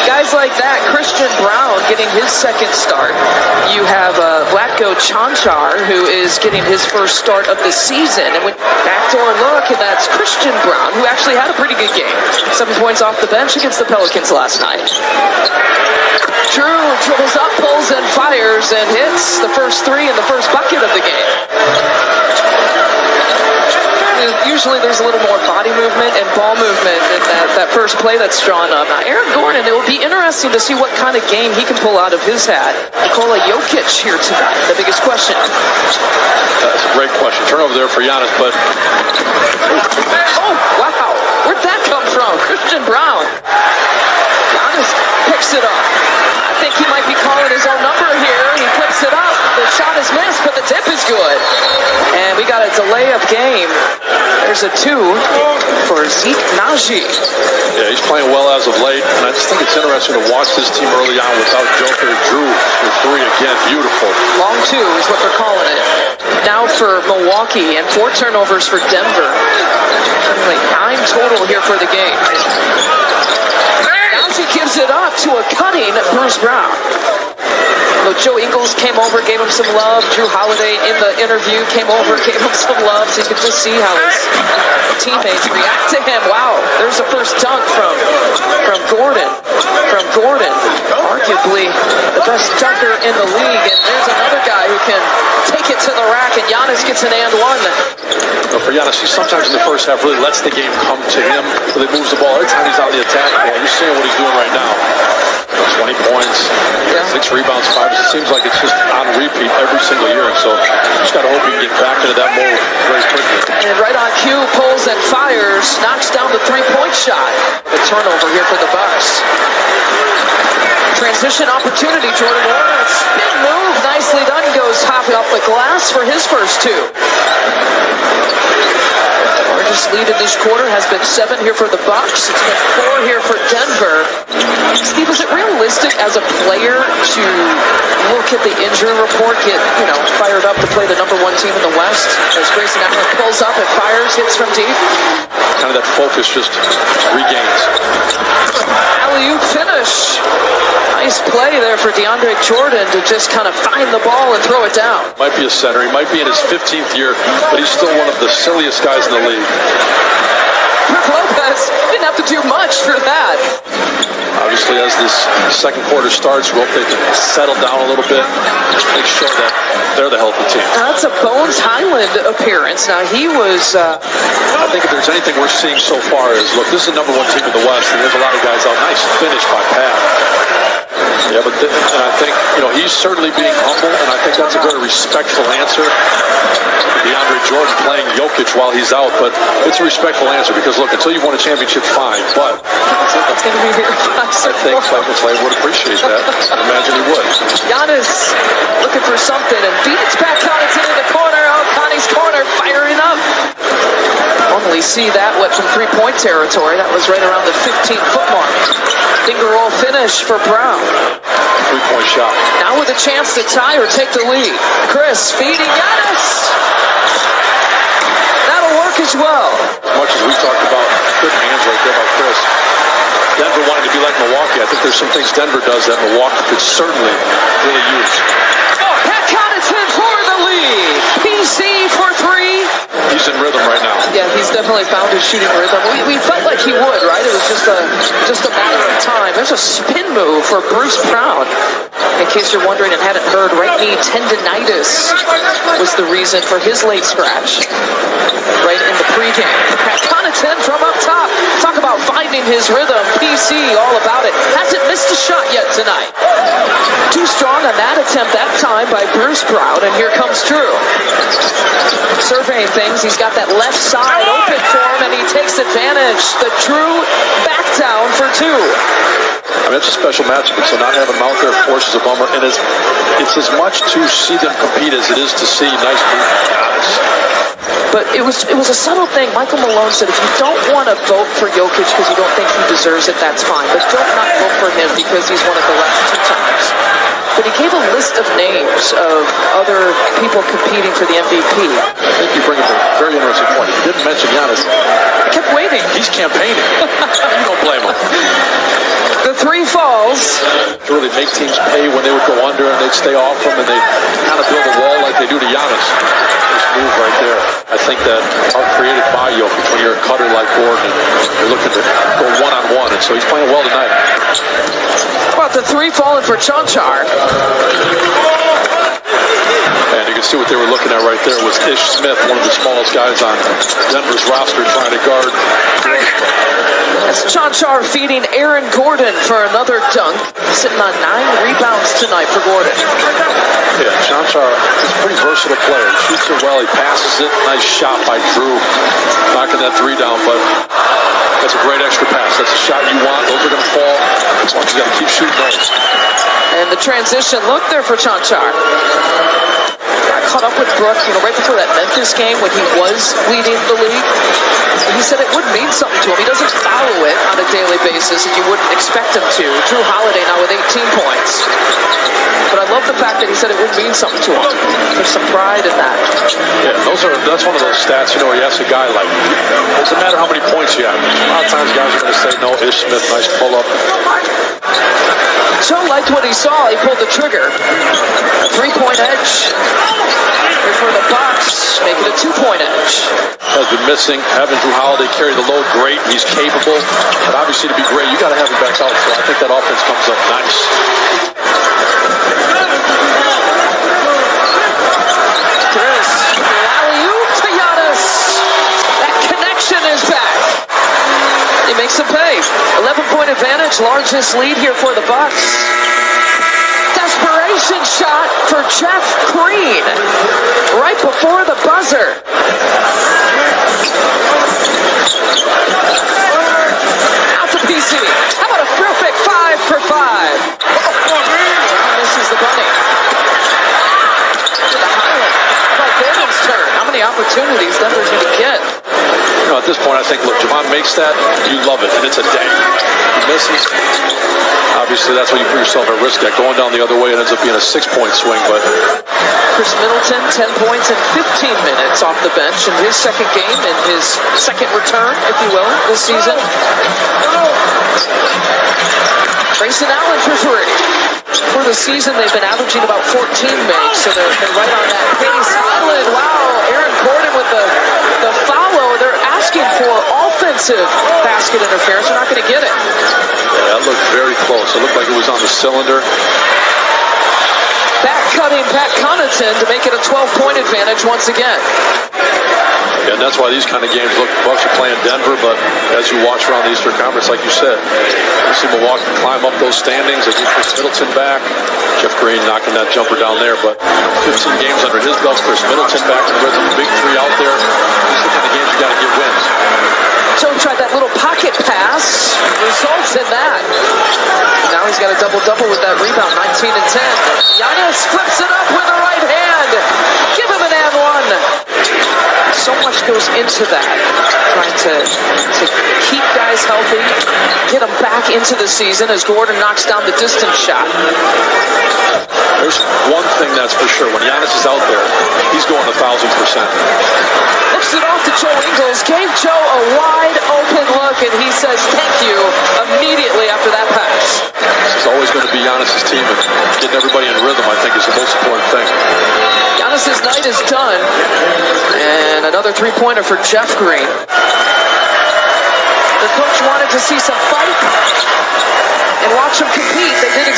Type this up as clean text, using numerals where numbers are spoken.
guys like that, Christian Brown getting his second start. You have Vlatko Chanchar, who is getting his first start of the season. And when backdoor look, and that's Christian Brown, who actually had a pretty good game. 7 points off the bench against the Pelicans last night. Drew dribbles up, pulls, and fires, and hits the first 3 and the first bucket of the game. Usually there's a little more body movement and ball movement in that first play that's drawn up. Now, Aaron Gordon, it will be interesting to see what kind of game he can pull out of his hat. Nikola Jokic here tonight, the biggest question. That's a great question. Turnover there for Giannis, but... Oh, wow. Where'd that come from? Christian Brown. Giannis picks it up. I think he might be calling his own number here. He flips it up. The shot is missed, but the tip is good. And we got a delay of game. There's a 2 for Zeke Naji. Yeah, he's playing well as of late, and I just think it's interesting to watch this team early on without Joker. Drew for 3 again, beautiful. Long 2 is what they're calling it. Now for Milwaukee, and 4 turnovers for Denver. Only 9 total here for the game. Naji gives it up to a cutting Bruce Brown. Joe Ingles came over, gave him some love. Drew Holiday in the interview came over, gave him some love. So you could just see how his teammates react to him. Wow, there's a first dunk from Gordon. Arguably the best dunker in the league. And there's another guy who can take it to the rack, and Giannis gets an and one. But for Giannis, he sometimes in the first half really lets the game come to him. Really moves the ball. Every time he's on the attack ball, you're seeing what he's doing right now. 20 points, 6 rebounds, 5. It seems like it's just on repeat every single year. And so just got to hope he can get back into that mode very quickly. And right on cue, pulls and fires, knocks down the 3-point shot. The turnover here for the Bucks. Transition opportunity, Jordan Warner. Spin move, nicely done. Goes hop off the glass for his first 2. Largest lead in this quarter has been 7 here for the Bucks. It's been 4 here for Denver. Steve, is it realistic as a player to look at the injury report, get fired up to play the #1 team in the West? As Grayson Allen pulls up and fires, hits from deep. Kind of that focus just regains. Alley-oop finish. Nice play there for DeAndre Jordan to just kind of find the ball and throw it down. Might be a center. He might be in his 15th year, but he's still one of the silliest guys in the league. Brook Lopez didn't have to do much for that. Obviously, as this second quarter starts, we hope they can settle down a little bit. Just make sure that they're the healthy team. That's a Bones Highland appearance. Now, he was... I think if there's anything we're seeing so far is, look, this is the #1 team in the West, and there's a lot of guys out. Nice finish by Pat. Yeah, but and I think, he's certainly being humble, and I think that's a very respectful answer. DeAndre Jordan playing Jokic while he's out, but it's a respectful answer because, look, until you've won a championship, fine, but it's going to be here. I think Clay would appreciate that. I imagine he would. Giannis looking for something and beats back Connaughton into the corner. Oh, Connie's corner firing up. Normally see that from 3-point territory. That was right around the 15-foot mark. Finger roll finish for Brown. 3-point shot. Now with a chance to tie or take the lead. Chris feeding Giannis. That'll work as well. As much as we talked about good hands right there by Chris, Denver wanted to be like Milwaukee. I think there's some things Denver does that Milwaukee could certainly really use. Oh, Pat Connaughton for the lead. PC for 3. He's in rhythm right now. Yeah, he's definitely found his shooting rhythm. We felt like he would, right? It was just a matter of time. There's a spin move for Bruce Brown. In case you're wondering and hadn't heard, right knee tendinitis was the reason for his late scratch. Right in the pregame. Pat Connaughton from up top. Talk about finding his rhythm. PC all about it. Hasn't missed a shot yet tonight. Too strong on that attempt that time by Bruce Brown, and here comes Drew. Surveying things, he's got that left side open for him, and he takes advantage. The Drew back down for 2. I mean, it's a special matchup, so not having him out there, of course, is a bummer. And it's as much to see them compete as it is to see nice movement. But it was a subtle thing. Michael Malone said, if you don't want to vote for Jokic because you don't think he deserves it, that's fine. But don't not vote for him because he's one of the last 2 times. but he gave a list of names of other people competing for the MVP. I think you bring up a very interesting point. He didn't mention Giannis. I kept waiting. He's campaigning. You don't blame him. The three falls. To really make teams pay when they would go under and they'd stay off them and they kind of build a wall like they do to Giannis. This move right there. I think that are created by Jokic when you're a cutter like Gordon and you're looking to go one-on-one, and so he's playing well tonight. About the three falling for Chanchar. And you can see what they were looking at right there was Ish Smith, one of the smallest guys on Denver's roster, trying to guard. That's Chanchar feeding Aaron Gordon for another dunk. Sitting on 9 rebounds tonight for Gordon. Yeah, Chanchar is a pretty versatile player. He shoots it well, he passes it. Nice shot by Drew, knocking that three down, but that's a great extra pass. That's a shot you want. Those are going to fall. As long as you got to keep shooting those. And the transition look there for Chanchar. Got caught up with Brooke, right before that Memphis game when he was leading the league. And he said it would mean something to him. He doesn't follow it on a daily basis, and you wouldn't expect him to. Drew Holiday now with 18 points. But I love the fact that he said it would mean something to him. There's some pride in that. Yeah, that's one of those stats, where you ask a guy like, it doesn't matter how many points you have. A lot of times guys are going to say, no, Ish Smith, nice pull-up. Joe liked what he saw. He pulled the trigger. A 3-point edge. Here for the Bucks. Make it a 2-point edge. Has been missing. Having Drew Holiday carry the load, great. He's capable. But obviously to be great, you got to have him back out. So I think that offense comes up nice. Chris, alley-oop to Giannis. That connection is back. He makes the pay. 11-point advantage, largest lead here for the Bucks. Desperation shot for Jeff Green right before the buzzer. Out to PC. How about a perfect 5 for 5? This is the bunny. To the highlight. How about Damon's turn? How many opportunities Denver's going to get? At this point, I think, look, Javon makes that, you love it, and it's a day. He misses. Obviously, that's when you put yourself at risk at. Going down the other way, it ends up being a 6-point swing, but... Chris Middleton, 10 points in 15 minutes off the bench in his second game, in his second return, if you will, this season. Grayson Allen for 3. For the season, they've been averaging about 14 makes, so they're right on that pace. Allen, wow, Aaron Gordon with the follow. They're asking for offensive basket interference. They're not going to get it. Yeah, that looked very close. It looked like it was on the cylinder. Back-cutting Pat Connaughton to make it a 12-point advantage once again. Yeah, and that's why these kind of games, look, the Bucks are playing Denver, but as you watch around the Eastern Conference, like you said, you see Milwaukee climb up those standings. They get Chris Middleton back. Jeff Green knocking that jumper down there, but 15 games under his belt. Chris Middleton back in the rhythm, the big 3 out there. These are the kind of games you got to get wins. Joe tried that little pocket pass, results in that. Now he's got a double-double with that rebound, 19 and 10. Giannis flips it up with the right hand. Give him an and one. So much goes into that, trying to keep guys healthy, get them back into the season as Gordon knocks down the distance shot. There's one thing that's for sure. When Giannis is out there, he's going 1,000%. Looks it off to Joe Ingles, gave Joe a wide open look, and he says thank you immediately after that pass. This is always going to be Giannis' team, and getting everybody in rhythm, I think, is the most important thing. Giannis' night is done, and another 3-pointer for Jeff Green. The coach wanted to see some fight and watch him compete. They did